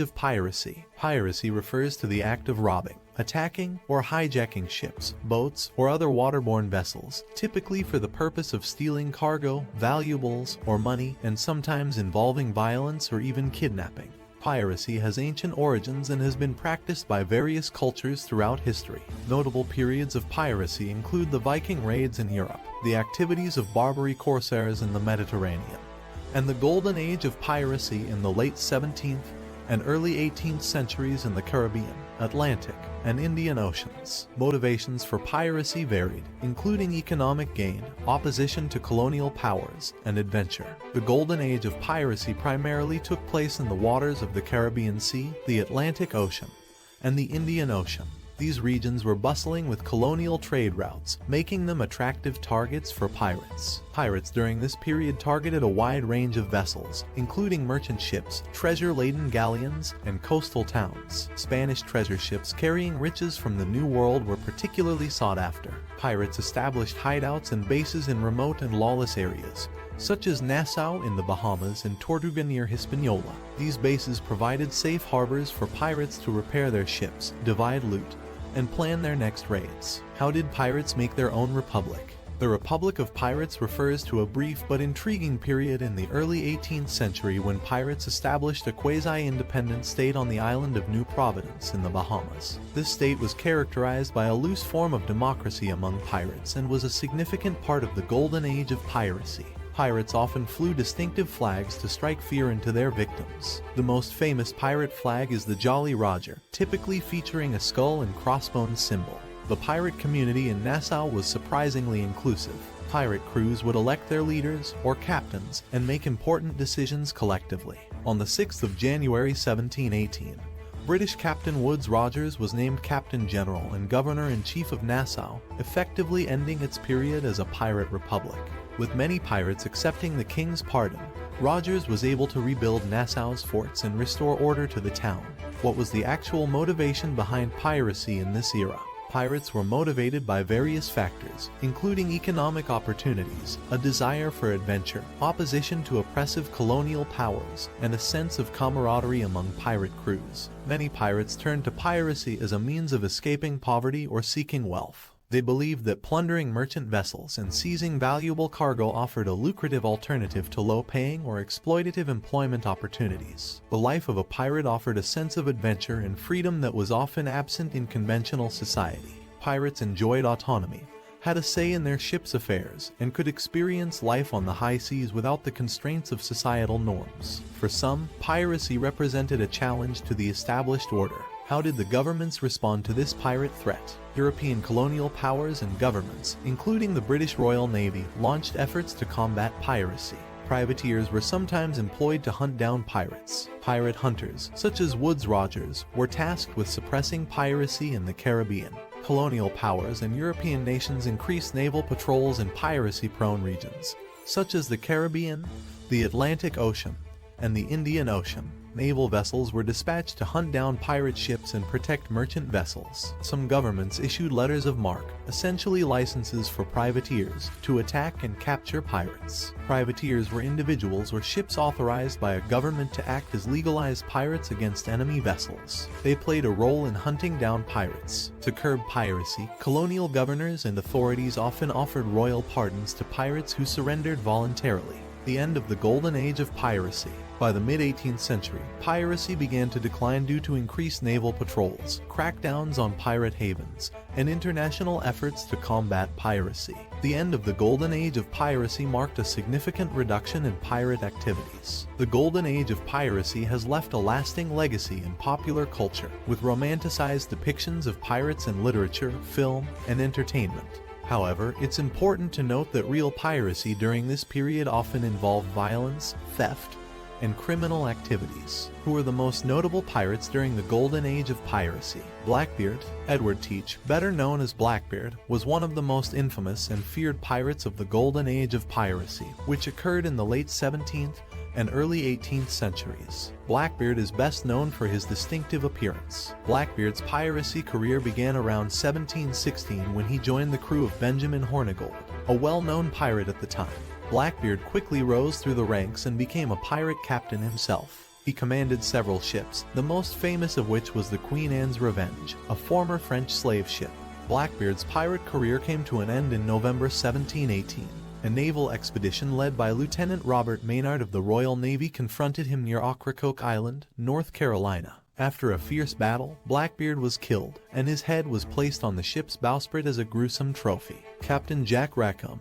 of Piracy. Piracy refers to the act of robbing, attacking, or hijacking ships, boats, or other waterborne vessels, typically for the purpose of stealing cargo, valuables, or money, and sometimes involving violence or even kidnapping. Piracy has ancient origins and has been practiced by various cultures throughout history. Notable periods of piracy include the Viking raids in Europe, the activities of Barbary corsairs in the Mediterranean, and the Golden Age of Piracy in the late 17th and early 18th centuries in the Caribbean, Atlantic, and Indian Oceans. Motivations for piracy varied, including economic gain, opposition to colonial powers, and adventure. The Golden Age of Piracy primarily took place in the waters of the Caribbean Sea, the Atlantic Ocean, and the Indian Ocean. These regions were bustling with colonial trade routes, making them attractive targets for pirates. Pirates during this period targeted a wide range of vessels, including merchant ships, treasure-laden galleons, and coastal towns. Spanish treasure ships carrying riches from the New World were particularly sought after. Pirates established hideouts and bases in remote and lawless areas, such as Nassau in the Bahamas and Tortuga near Hispaniola. These bases provided safe harbors for pirates to repair their ships, divide loot, and plan their next raids. How did pirates make their own republic? The Republic of Pirates refers to a brief but intriguing period in the early 18th century when pirates established a quasi-independent state on the island of New Providence in the Bahamas. This state was characterized by a loose form of democracy among pirates and was a significant part of the Golden Age of Piracy. Pirates often flew distinctive flags to strike fear into their victims. The most famous pirate flag is the Jolly Roger, typically featuring a skull and crossbones symbol. The pirate community in Nassau was surprisingly inclusive. Pirate crews would elect their leaders, or captains, and make important decisions collectively. On the 6th of January 1718, British Captain Woodes Rogers was named Captain General and Governor-in-Chief of Nassau, effectively ending its period as a pirate republic. With many pirates accepting the king's pardon, Rogers was able to rebuild Nassau's forts and restore order to the town. What was the actual motivation behind piracy in this era? Pirates were motivated by various factors, including economic opportunities, a desire for adventure, opposition to oppressive colonial powers, and a sense of camaraderie among pirate crews. Many pirates turned to piracy as a means of escaping poverty or seeking wealth. They believed that plundering merchant vessels and seizing valuable cargo offered a lucrative alternative to low-paying or exploitative employment opportunities. The life of a pirate offered a sense of adventure and freedom that was often absent in conventional society. Pirates enjoyed autonomy, had a say in their ship's affairs, and could experience life on the high seas without the constraints of societal norms. For some, piracy represented a challenge to the established order. How did the governments respond to this pirate threat? European colonial powers and governments, including the British Royal Navy, launched efforts to combat piracy. Privateers were sometimes employed to hunt down pirates. Pirate hunters, such as Woodes Rogers, were tasked with suppressing piracy in the Caribbean. Colonial powers and European nations increased naval patrols in piracy-prone regions, such as the Caribbean, the Atlantic Ocean, and the Indian Ocean. Naval vessels were dispatched to hunt down pirate ships and protect merchant vessels. Some governments issued letters of marque, essentially licenses for privateers, to attack and capture pirates. Privateers were individuals or ships authorized by a government to act as legalized pirates against enemy vessels. They played a role in hunting down pirates. To curb piracy, colonial governors and authorities often offered royal pardons to pirates who surrendered voluntarily. The end of the Golden Age of Piracy. By the mid-18th century, piracy began to decline due to increased naval patrols, crackdowns on pirate havens, and international efforts to combat piracy. The end of the Golden Age of Piracy marked a significant reduction in pirate activities. The Golden Age of Piracy has left a lasting legacy in popular culture, with romanticized depictions of pirates in literature, film, and entertainment. However, it's important to note that real piracy during this period often involved violence, theft, and criminal activities. Who were the most notable pirates during the Golden Age of Piracy? Blackbeard, Edward Teach, better known as Blackbeard, was one of the most infamous and feared pirates of the Golden Age of Piracy, which occurred in the late 17th and early 18th centuries. Blackbeard is best known for his distinctive appearance. Blackbeard's piracy career began around 1716 when he joined the crew of Benjamin Hornigold, a well-known pirate at the time. Blackbeard quickly rose through the ranks and became a pirate captain himself. He commanded several ships, the most famous of which was the Queen Anne's Revenge, a former French slave ship. Blackbeard's pirate career came to an end in November 1718. A naval expedition led by Lieutenant Robert Maynard of the Royal Navy confronted him near Ocracoke Island, North Carolina. After a fierce battle, Blackbeard was killed, and his head was placed on the ship's bowsprit as a gruesome trophy. Captain Jack Rackham,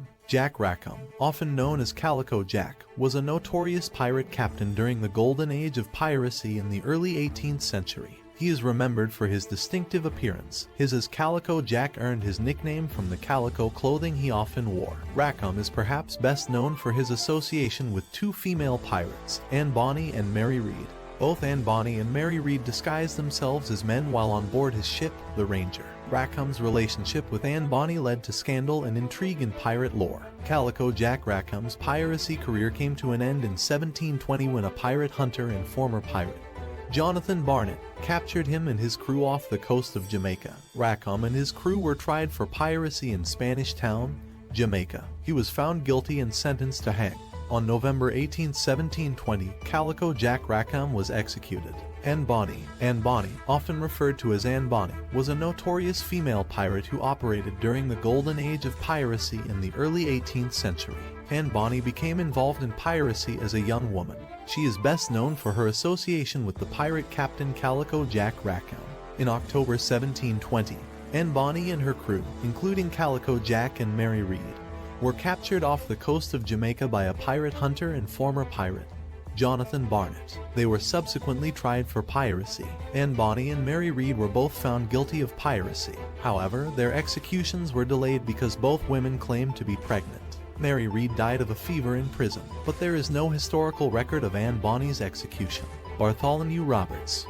often known as Calico Jack, was a notorious pirate captain during the Golden Age of Piracy in the early 18th century. He is remembered for his distinctive appearance. His as Calico Jack earned his nickname from the calico clothing he often wore. Rackham is perhaps best known for his association with two female pirates, Anne Bonny and Mary Read. Both Anne Bonny and Mary Read disguised themselves as men while on board his ship, the Ranger. Rackham's relationship with Anne Bonny led to scandal and intrigue in pirate lore. Calico Jack Rackham's piracy career came to an end in 1720 when a pirate hunter and former pirate, Jonathan Barnett, captured him and his crew off the coast of Jamaica. Rackham and his crew were tried for piracy in Spanish Town, Jamaica. He was found guilty and sentenced to hang. On November 18, 1720, Calico Jack Rackham was executed. Anne Bonny, often referred to as Anne Bonny, was a notorious female pirate who operated during the Golden Age of Piracy in the early 18th century. Anne Bonny became involved in piracy as a young woman. She is best known for her association with the pirate captain Calico Jack Rackham. In October 1720, Anne Bonny and her crew, including Calico Jack and Mary Read, were captured off the coast of Jamaica by a pirate hunter and former pirate, Jonathan Barnett. They were subsequently tried for piracy. Anne Bonny and Mary Read were both found guilty of piracy. However, their executions were delayed because both women claimed to be pregnant. Mary Read died of a fever in prison, but there is no historical record of Anne Bonny's execution. Bartholomew Roberts,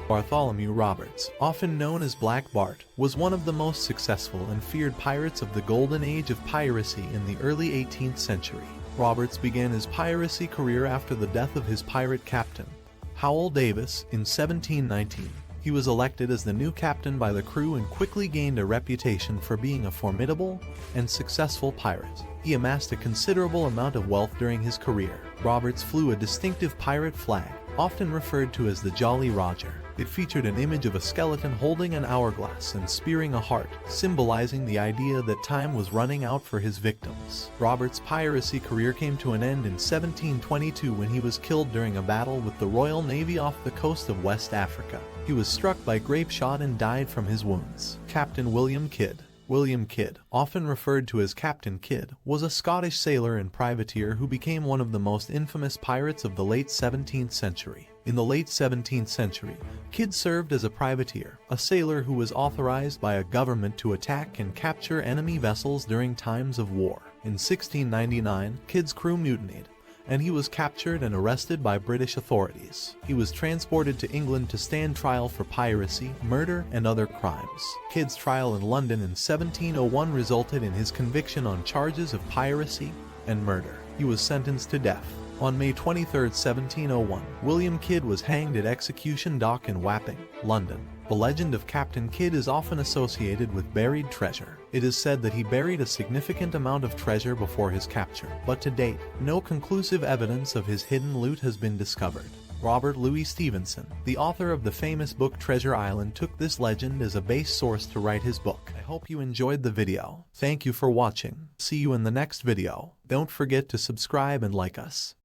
often known as Black Bart, was one of the most successful and feared pirates of the Golden Age of Piracy in the early 18th century. Roberts began his piracy career after the death of his pirate captain, Howell Davis, in 1719. He was elected as the new captain by the crew and quickly gained a reputation for being a formidable and successful pirate. He amassed a considerable amount of wealth during his career. Roberts flew a distinctive pirate flag, often referred to as the Jolly Roger. It featured an image of a skeleton holding an hourglass and spearing a heart, symbolizing the idea that time was running out for his victims. Roberts' piracy career came to an end in 1722 when he was killed during a battle with the Royal Navy off the coast of West Africa. He was struck by grape shot and died from his wounds. Captain William Kidd, often referred to as Captain Kidd, was a Scottish sailor and privateer who became one of the most infamous pirates of the late 17th century. In the late 17th century, Kidd served as a privateer, a sailor who was authorized by a government to attack and capture enemy vessels during times of war. In 1699, Kidd's crew mutinied, and he was captured and arrested by British authorities. He was transported to England to stand trial for piracy, murder, and other crimes. Kidd's trial in London in 1701 resulted in his conviction on charges of piracy and murder. He was sentenced to death. On May 23, 1701, William Kidd was hanged at Execution Dock in Wapping, London. The legend of Captain Kidd is often associated with buried treasure. It is said that he buried a significant amount of treasure before his capture, but to date, no conclusive evidence of his hidden loot has been discovered. Robert Louis Stevenson, the author of the famous book Treasure Island, took this legend as a base source to write his book. I hope you enjoyed the video. Thank you for watching. See you in the next video. Don't forget to subscribe and like us.